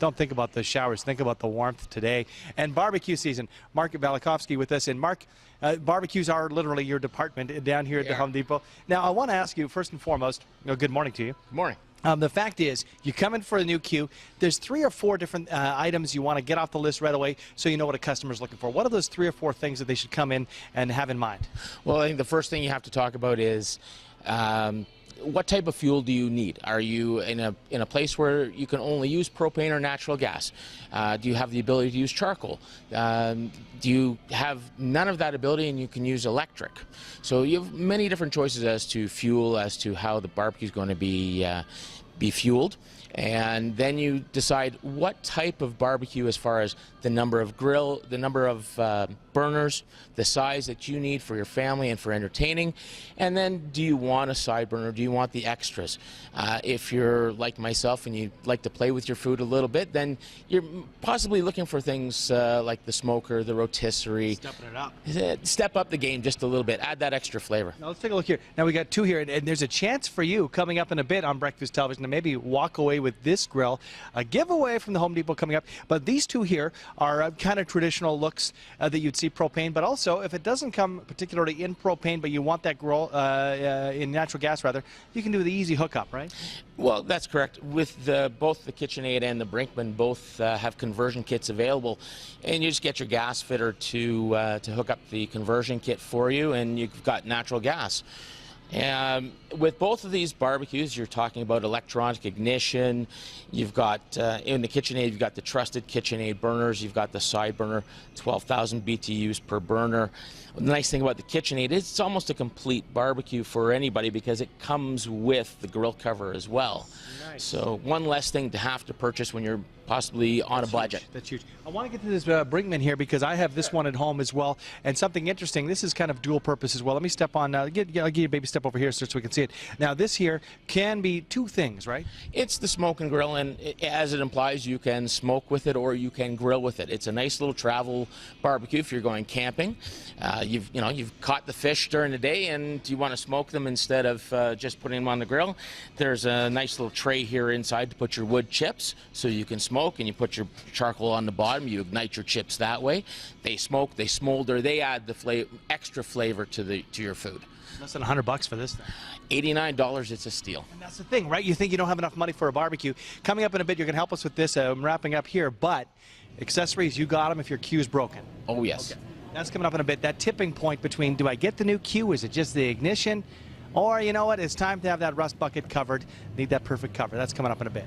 don't think about the showers. Think about the warmth today. And barbecue season. Mark Balakovsky with us. And Mark, barbecues are literally your department down here at the Home Depot. Now, I want to ask you, first and foremost, good morning to you. Good morning. The fact is, you come in for a new queue, there's 3 or 4 different items you want to get off the list right away so you know what a customer's looking for. What are those 3 or 4 things that they should come in and have in mind? Well, I think the first thing you have to talk about is what type of fuel do you need? Are you in a place where you can only use propane or natural gas? Do you have the ability to use charcoal? Do you have none of that ability and you can use electric? So you have many different choices as to fuel, as to how the barbecue is going to be fueled. And then you decide what type of barbecue, as far as the number of burners, the size that you need for your family and for entertaining. And then, do you want a side burner? Do you want the extras? If you're like myself and you like to play with your food a little bit, then you're possibly looking for things like the smoker, the rotisserie. Stepping it up. Step up the game just a little bit. Add that extra flavor. Now let's take a look here. Now we got 2 here, and there's a chance for you coming up in a bit on Breakfast Television to maybe walk away with this grill. A giveaway from the Home Depot coming up. But these 2 here are kind of traditional looks that you'd see propane. But also, if it doesn't come particularly in propane, but you want that grill in natural gas, rather, you can do the easy hookup, right? Well, that's correct. With both the KitchenAid and the Brinkman, both have conversion kits available, and you just get your gas fitter to hook up the conversion kit for you, and you've got natural gas. With both of these barbecues, you're talking about electronic ignition. You've got, in the KitchenAid, you've got the trusted KitchenAid burners. You've got the side burner, 12,000 BTUs per burner. The nice thing about the KitchenAid is it's almost a complete barbecue for anybody because it comes with the grill cover as well. Nice. So one less thing to have to purchase when you're possibly on a budget. That's huge. I want to get to this Brinkman here because I have this one at home as well. And something interesting, this is kind of dual purpose as well. Let me step on, I'll give you a baby step over here so we can see it. Now this here can be 2 things, right? It's the smoke and grill, and as it implies, you can smoke with it or you can grill with it. It's a nice little travel barbecue if you're going camping. You've caught the fish during the day and you want to smoke them instead of just putting them on the grill. There's a nice little tray here inside to put your wood chips so you can smoke, and you put your charcoal on the bottom. You ignite your chips that way. They smoke, they smolder, they add the extra flavor to your food. Less than $100 for this thing. $89, it's a steal. And that's the thing, right? You think you don't have enough money for a barbecue. Coming up in a bit, you're going to help us with this. I'm wrapping up here, but accessories, you got them if your queue's broken. Oh, yes. Okay. That's coming up in a bit. That tipping point between, do I get the new queue? Is it just the ignition? Or, you know what, it's time to have that rust bucket covered. Need that perfect cover. That's coming up in a bit.